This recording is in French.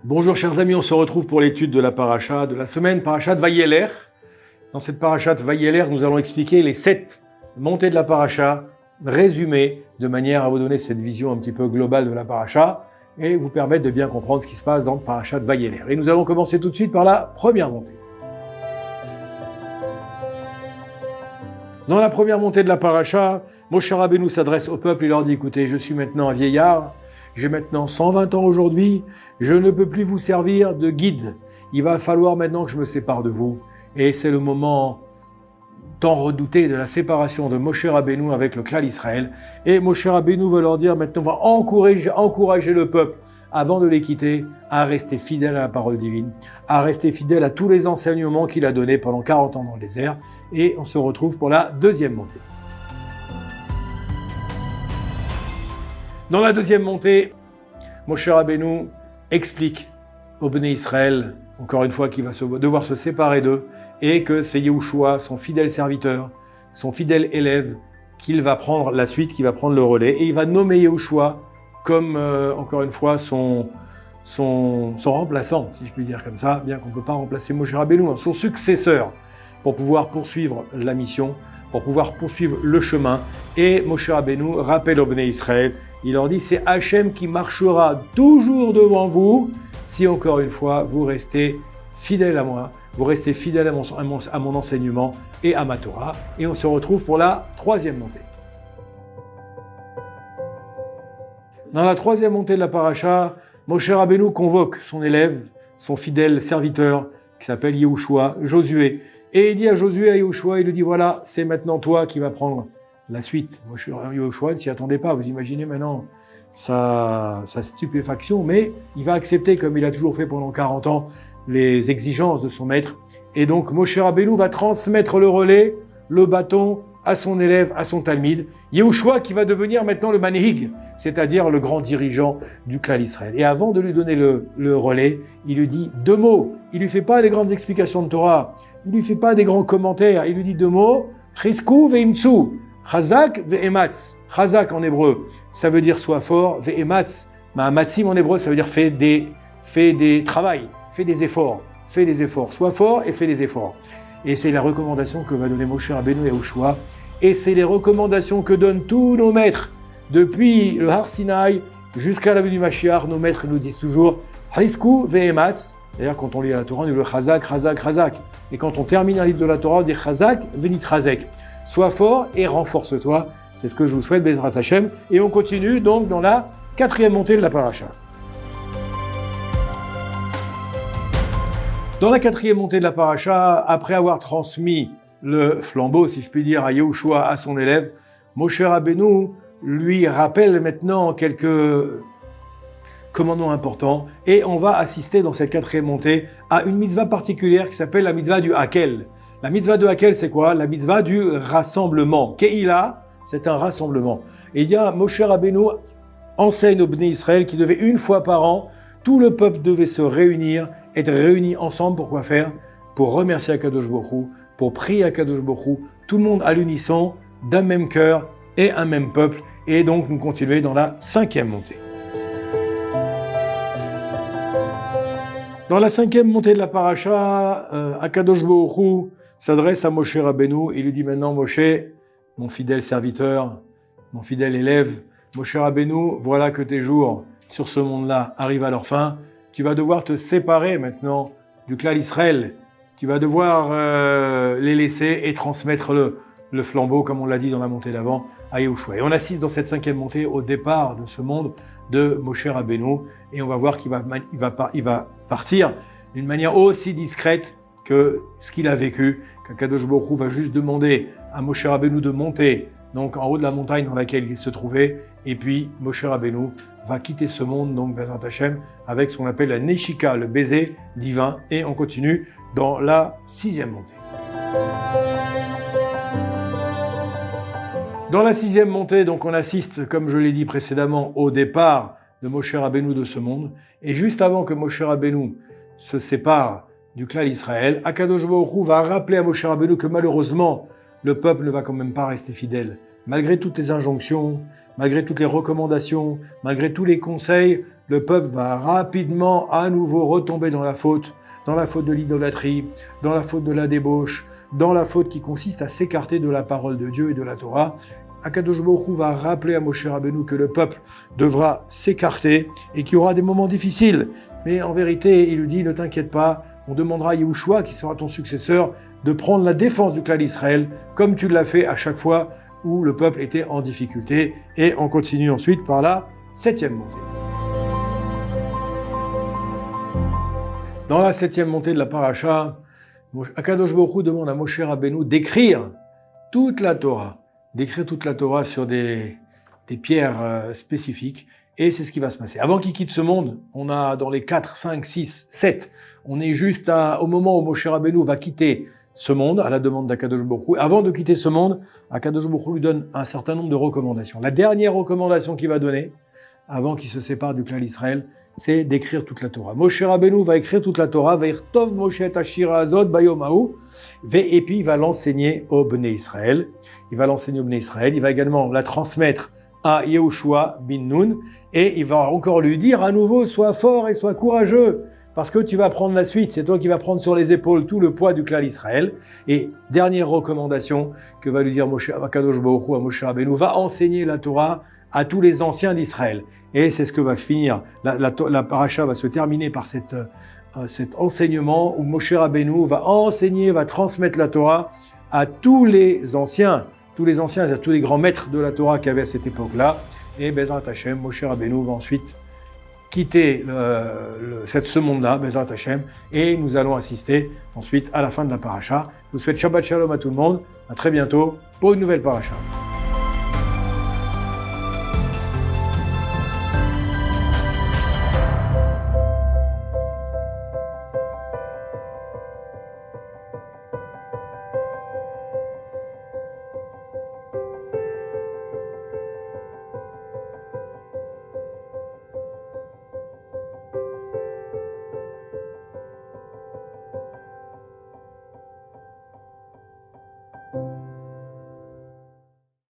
Bonjour chers amis, on se retrouve pour l'étude de la paracha de la semaine, parachat Vayeler. Dans cette parachat Vayeler, nous allons expliquer les 7 montées de la paracha, résumées de manière à vous donner cette vision un petit peu globale de la paracha et vous permettre de bien comprendre ce qui se passe dans le parachat Vayeler. Et nous allons commencer tout de suite par la première montée. Dans la première montée de la paracha, Moshe Rabbeinu s'adresse au peuple et leur dit « Écoutez, je suis maintenant un vieillard, j'ai maintenant 120 ans aujourd'hui, je ne peux plus vous servir de guide. Il va falloir maintenant que je me sépare de vous. » Et c'est le moment tant redouté de la séparation de Moshe Rabbeinu avec le clan Israël. Et Moshe Rabbeinu va leur dire maintenant, on va encourager le peuple avant de les quitter à rester fidèle à la parole divine, à rester fidèle à tous les enseignements qu'il a donnés pendant 40 ans dans le désert. Et on se retrouve pour la deuxième montée. Dans la deuxième montée, Moshe Rabbeinu explique au Bnei Israël, encore une fois, qu'il va devoir se séparer d'eux, et que c'est Yehoshua, son fidèle serviteur, son fidèle élève, qu'il va prendre la suite, qui va prendre le relais, et il va nommer Yehoshua comme, encore une fois, son remplaçant, si je puis dire comme ça, bien qu'on ne peut pas remplacer Moshe Rabbeinu, son successeur, pour pouvoir poursuivre la mission, pour pouvoir poursuivre le chemin. Et Moshe Rabbeinu rappelle au Bnei Israël, il leur dit, c'est Hachem qui marchera toujours devant vous, si encore une fois, vous restez fidèles à moi, vous restez fidèles à mon enseignement et à ma Torah. Et on se retrouve pour la troisième montée. Dans la troisième montée de la paracha, Moshe Rabbeinu convoque son élève, son fidèle serviteur, qui s'appelle Yehoshua, Josué. Et il dit à Josué, à Yehoshua, il lui dit, voilà, c'est maintenant toi qui vas prendre la suite. Yehoshua ne s'y attendait pas, vous imaginez maintenant sa stupéfaction, mais il va accepter, comme il a toujours fait pendant 40 ans, les exigences de son maître. Et donc Moshe Rabbeinu va transmettre le relais, le bâton, à son élève, à son talmide, Yehoshua qui va devenir maintenant le manhig, c'est-à-dire le grand dirigeant du clan Israël. Et avant de lui donner le relais, il lui dit 2 mots. Il lui fait pas des grandes explications de Torah, il lui fait pas des grands commentaires, il lui dit 2 mots, Chizku ve'imtsu, Chazak ve'ematz. Chazak en hébreu, ça veut dire sois fort, ve'ematz, matzim en hébreu, ça veut dire fais des travail, fais des efforts, sois fort et fais des efforts. Et c'est la recommandation que va donner Moshe Rabbeinu et Yehoshua. Et c'est les recommandations que donnent tous nos maîtres. Depuis le Har Sinaï jusqu'à la venue du Mashiach, nos maîtres nous disent toujours Chizku ve'ematz. D'ailleurs, quand on lit la Torah, on dit le Chazak, Chazak, Chazak. Et quand on termine un livre de la Torah, on dit Chazak ve'nitrazek. Sois fort et renforce-toi. C'est ce que je vous souhaite, Bezrat Hashem. Et on continue donc dans la 4e montée de la paracha. Dans la 4e montée de la paracha, après avoir transmis le flambeau, si je puis dire, à Yehoshua, à son élève, Moshe Rabbeinu lui rappelle maintenant quelques commandements importants et on va assister dans cette 4e montée à une mitzvah particulière qui s'appelle la mitzvah du Hakel. La mitzvah de Hakel, c'est quoi? La mitzvah du rassemblement. Keila, c'est un rassemblement. Et il y a Moshe Rabbeinu enseigne au Bnei Israël qui devait une fois par an, tout le peuple devait se réunir, être réunis ensemble pour quoi faire? Pour remercier Akadosh Baruch Hu, pour prier Akadosh Baruch Hu, tout le monde à l'unisson, d'un même cœur et un même peuple. Et donc nous continuons dans la 5e montée. Dans la 5e montée de la paracha, Akadosh Baruch Hu s'adresse à Moshe Rabbeinu. Il lui dit maintenant, Moshe, mon fidèle serviteur, mon fidèle élève, Moshe Rabbeinu, voilà que tes jours sur ce monde-là arrivent à leur fin. Tu vas devoir te séparer maintenant du clan Israël. Tu vas devoir les laisser et transmettre le flambeau, comme on l'a dit dans la montée d'avant, à Yehoshua. Et on assiste dans cette 5e montée au départ de ce monde de Moshe Rabbeinu. Et on va voir qu'il va partir d'une manière aussi discrète que ce qu'il a vécu. Qu'Akadosh Baruch Hu va juste demander à Moshe Rabbeinu de monter donc en haut de la montagne dans laquelle il se trouvait. Et puis Moshe Rabbeinu va quitter ce monde, donc Bezrat Hashem, avec ce qu'on appelle la Neshika, le baiser divin. Et on continue dans la 6e montée. Dans la 6e montée, donc on assiste, comme je l'ai dit précédemment, au départ de Moshe Rabbeinu de ce monde. Et juste avant que Moshe Rabbeinu se sépare du clan Israël, Akadosh Baruch Hu va rappeler à Moshe Rabbeinu que malheureusement, le peuple ne va quand même pas rester fidèle. Malgré toutes les injonctions, malgré toutes les recommandations, malgré tous les conseils, le peuple va rapidement à nouveau retomber dans la faute de l'idolâtrie, dans la faute de la débauche, dans la faute qui consiste à s'écarter de la parole de Dieu et de la Torah. Akadosh Baruch Hu va rappeler à Moshe Rabbeinu que le peuple devra s'écarter et qu'il y aura des moments difficiles. Mais en vérité, il lui dit, ne t'inquiète pas, on demandera à Yehoshua, qui sera ton successeur, de prendre la défense du clan d'Israël, comme tu l'as fait à chaque fois où le peuple était en difficulté. Et on continue ensuite par la 7e montée. Dans la 7e montée de la paracha, Akadosh Baruch Hu demande à Moshe Rabbeinu d'écrire toute la Torah sur des pierres spécifiques, et c'est ce qui va se passer. Avant qu'il quitte ce monde, on a dans les 4, 5, 6, 7, on est juste au moment où Moshe Rabbeinu va quitter ce monde, à la demande d'Akadosh Baruch Hu. Avant de quitter ce monde, Akadosh Baruch Hu lui donne un certain nombre de recommandations. La dernière recommandation qu'il va donner, avant qu'il se sépare du clan d'Israël, c'est d'écrire toute la Torah. Moshe Rabbeinu va écrire toute la Torah, va dire Tov Moshe et Ashira Azot Bayomahu, et puis il va l'enseigner au Bnei Israël. Il va également la transmettre à Yehoshua bin Nun, et il va encore lui dire à nouveau, sois fort et sois courageux, parce que tu vas prendre la suite, c'est toi qui vas prendre sur les épaules tout le poids du clan d'Israël. Et dernière recommandation que va lui dire Akadosh Baruch Hu à Moshe Rabbeinu, va enseigner la Torah à tous les anciens d'Israël. Et c'est ce que va finir, la paracha va se terminer par cet enseignement où Moshe Rabbeinu va enseigner, va transmettre la Torah à tous les anciens, à tous les grands maîtres de la Torah qu'il y avait à cette époque-là. Et Bezrat Hashem, Moshe Rabbeinu va ensuite quitter ce monde-là, Bezrat Hashem, et nous allons assister ensuite à la fin de la paracha. Je vous souhaite Shabbat Shalom à tout le monde, à très bientôt pour une nouvelle paracha.